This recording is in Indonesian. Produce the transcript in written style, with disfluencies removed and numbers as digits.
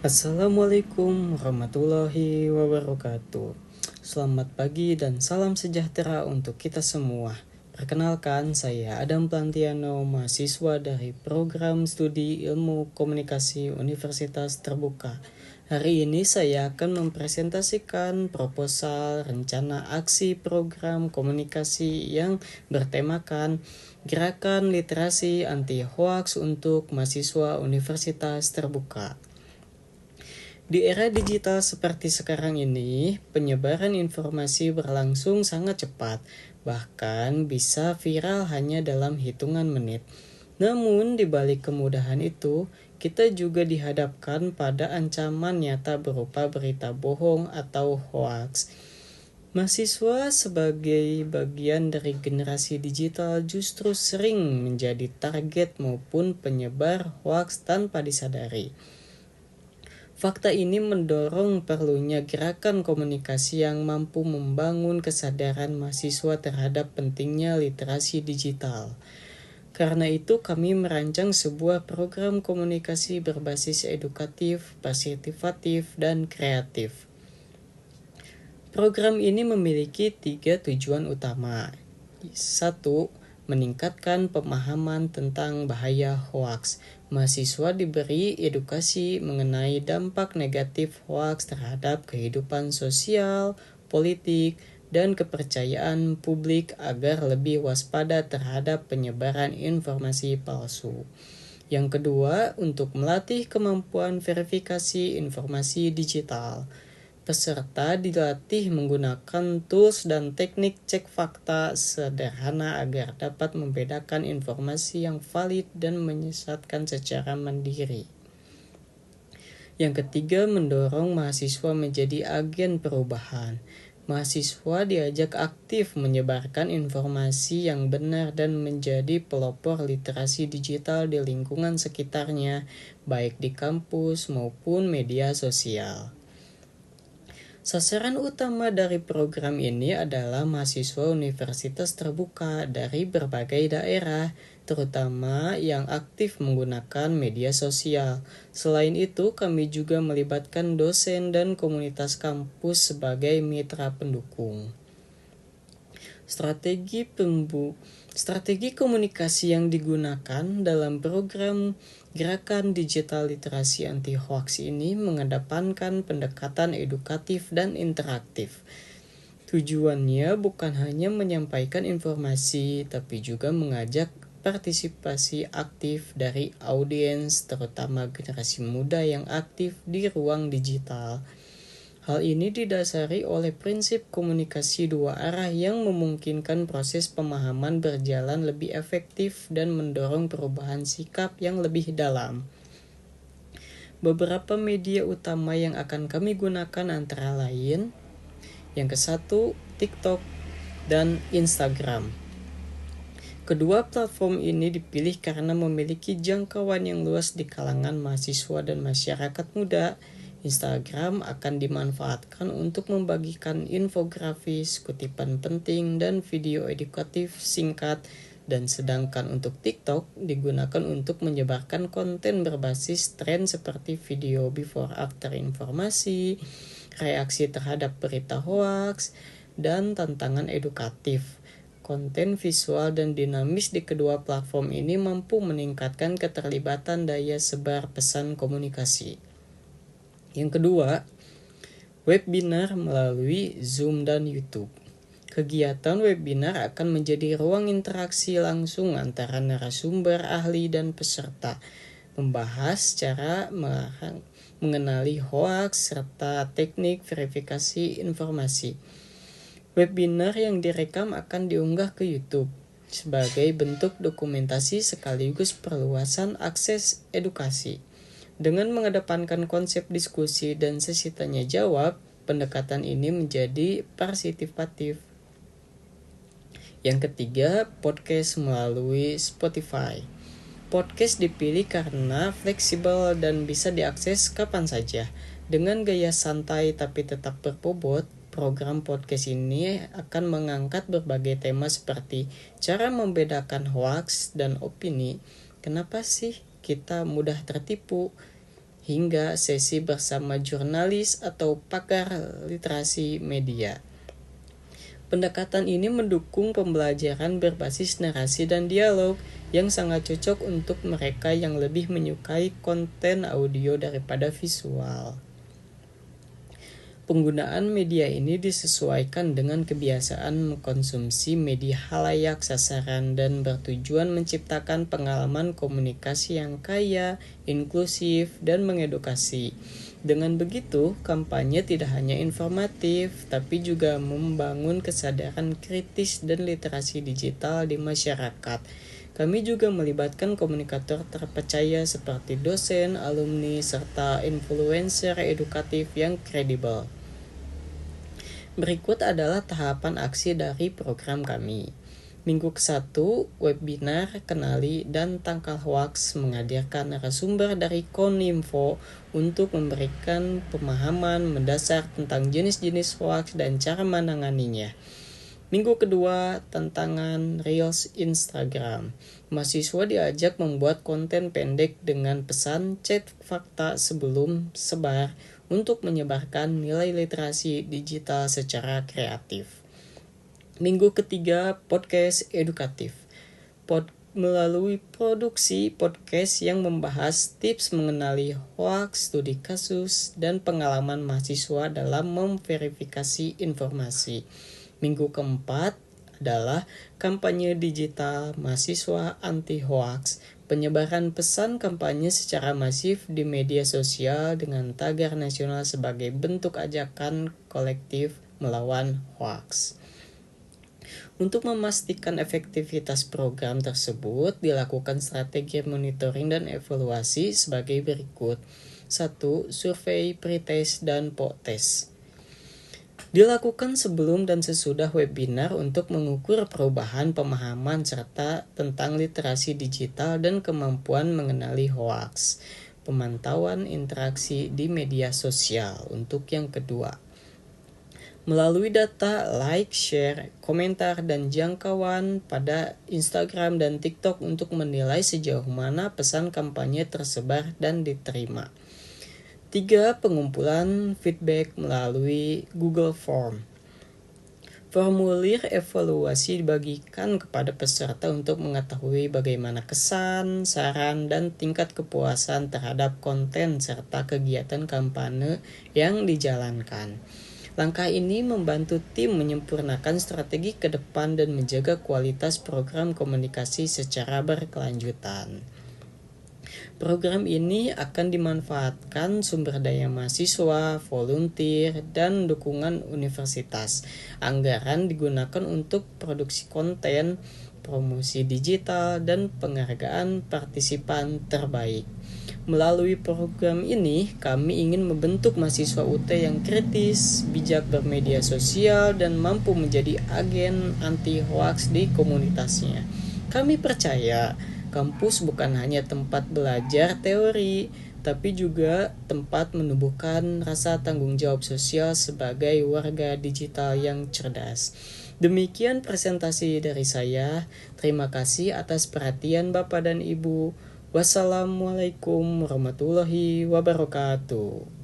Assalamualaikum warahmatullahi wabarakatuh. Selamat pagi dan salam sejahtera untuk kita semua. Perkenalkan, saya Adam Plantiano, mahasiswa dari Program Studi Ilmu Komunikasi Universitas Terbuka. Hari ini saya akan mempresentasikan proposal rencana aksi program komunikasi yang bertemakan Gerakan Literasi Anti Hoaks untuk Mahasiswa Universitas Terbuka. Di era digital seperti sekarang ini, penyebaran informasi berlangsung sangat cepat, bahkan bisa viral hanya dalam hitungan menit. Namun, di balik kemudahan itu, kita juga dihadapkan pada ancaman nyata berupa berita bohong atau hoaks. Mahasiswa sebagai bagian dari generasi digital justru sering menjadi target maupun penyebar hoaks tanpa disadari. Fakta ini mendorong perlunya gerakan komunikasi yang mampu membangun kesadaran mahasiswa terhadap pentingnya literasi digital. Karena itu, kami merancang sebuah program komunikasi berbasis edukatif, partisipatif, dan kreatif. Program ini memiliki 3 tujuan utama. 1. Meningkatkan pemahaman tentang bahaya hoaks. Mahasiswa diberi edukasi mengenai dampak negatif hoaks terhadap kehidupan sosial, politik, dan kepercayaan publik agar lebih waspada terhadap penyebaran informasi palsu. Yang kedua, untuk melatih kemampuan verifikasi informasi digital. Peserta dilatih menggunakan tools dan teknik cek fakta sederhana agar dapat membedakan informasi yang valid dan menyesatkan secara mandiri. Yang ketiga, mendorong mahasiswa menjadi agen perubahan. Mahasiswa diajak aktif menyebarkan informasi yang benar dan menjadi pelopor literasi digital di lingkungan sekitarnya, baik di kampus maupun media sosial. Sasaran utama dari program ini adalah mahasiswa universitas terbuka dari berbagai daerah, terutama yang aktif menggunakan media sosial. Selain itu, kami juga melibatkan dosen dan komunitas kampus sebagai mitra pendukung. Strategi komunikasi yang digunakan dalam program Gerakan Digital Literasi Anti Hoaks ini mengedepankan pendekatan edukatif dan interaktif. Tujuannya bukan hanya menyampaikan informasi, tapi juga mengajak partisipasi aktif dari audiens, terutama generasi muda yang aktif di ruang digital. Hal ini didasari oleh prinsip komunikasi dua arah yang memungkinkan proses pemahaman berjalan lebih efektif dan mendorong perubahan sikap yang lebih dalam. Beberapa media utama yang akan kami gunakan antara lain, yang ke-1, TikTok dan Instagram. Kedua platform ini dipilih karena memiliki jangkauan yang luas di kalangan mahasiswa dan masyarakat muda. Instagram akan dimanfaatkan untuk membagikan infografis, kutipan penting, dan video edukatif singkat, dan sedangkan untuk TikTok digunakan untuk menyebarkan konten berbasis tren seperti video before after informasi, reaksi terhadap berita hoaks, dan tantangan edukatif. Konten visual dan dinamis di kedua platform ini mampu meningkatkan keterlibatan daya sebar pesan komunikasi. Yang kedua, webinar melalui Zoom dan YouTube. Kegiatan webinar akan menjadi ruang interaksi langsung antara narasumber, ahli, dan peserta, membahas cara mengenali hoaks serta teknik verifikasi informasi. Webinar yang direkam akan diunggah ke YouTube sebagai bentuk dokumentasi sekaligus perluasan akses edukasi. Dengan mengedepankan konsep diskusi dan sesi tanya jawab, pendekatan ini menjadi partisipatif. Yang ketiga, podcast melalui Spotify. Podcast dipilih karena fleksibel dan bisa diakses kapan saja. Dengan gaya santai tapi tetap berbobot, program podcast ini akan mengangkat berbagai tema seperti cara membedakan hoaks dan opini, kenapa sih kita mudah tertipu, hingga sesi bersama jurnalis atau pakar literasi media. Pendekatan ini mendukung pembelajaran berbasis narasi dan dialog yang sangat cocok untuk mereka yang lebih menyukai konten audio daripada visual. Penggunaan media ini disesuaikan dengan kebiasaan mengkonsumsi media khalayak sasaran dan bertujuan menciptakan pengalaman komunikasi yang kaya, inklusif, dan mengedukasi. Dengan begitu, kampanye tidak hanya informatif, tapi juga membangun kesadaran kritis dan literasi digital di masyarakat. Kami juga melibatkan komunikator terpercaya seperti dosen, alumni, serta influencer edukatif yang kredibel. Berikut adalah tahapan aksi dari program kami. Minggu ke-1, webinar Kenali dan Tangkal Hoaks menghadirkan narasumber dari Kominfo untuk memberikan pemahaman mendasar tentang jenis-jenis hoaks dan cara menanganinya. Minggu kedua, tantangan Reels Instagram. Mahasiswa diajak membuat konten pendek dengan pesan cek fakta sebelum sebar untuk menyebarkan nilai literasi digital secara kreatif. Minggu ketiga, podcast edukatif. Melalui produksi podcast yang membahas tips mengenali hoaks, studi kasus, dan pengalaman mahasiswa dalam memverifikasi informasi. Minggu keempat adalah kampanye digital mahasiswa anti hoaks. Penyebaran pesan kampanye secara masif di media sosial dengan tagar nasional sebagai bentuk ajakan kolektif melawan hoaks. Untuk memastikan efektivitas program tersebut, dilakukan strategi monitoring dan evaluasi sebagai berikut. 1. Survei, pretest, dan post-test. Dilakukan sebelum dan sesudah webinar untuk mengukur perubahan pemahaman serta tentang literasi digital dan kemampuan mengenali hoaks. Pemantauan interaksi di media sosial untuk yang kedua. Melalui data like, share, komentar, dan jangkauan pada Instagram dan TikTok untuk menilai sejauh mana pesan kampanye tersebar dan diterima. 3. Pengumpulan feedback melalui Google Form. Formulir evaluasi dibagikan kepada peserta untuk mengetahui bagaimana kesan, saran, dan tingkat kepuasan terhadap konten serta kegiatan kampanye yang dijalankan. Langkah ini membantu tim menyempurnakan strategi ke depan dan menjaga kualitas program komunikasi secara berkelanjutan. Program ini akan dimanfaatkan sumber daya mahasiswa, volunteer, dan dukungan universitas. Anggaran digunakan untuk produksi konten, promosi digital, dan penghargaan partisipan terbaik. Melalui program ini, kami ingin membentuk mahasiswa UT yang kritis, bijak bermedia sosial, dan mampu menjadi agen anti-hoaks di komunitasnya. Kami percaya kampus bukan hanya tempat belajar teori, tapi juga tempat menumbuhkan rasa tanggung jawab sosial sebagai warga digital yang cerdas. Demikian presentasi dari saya. Terima kasih atas perhatian Bapak dan Ibu. Wassalamualaikum warahmatullahi wabarakatuh.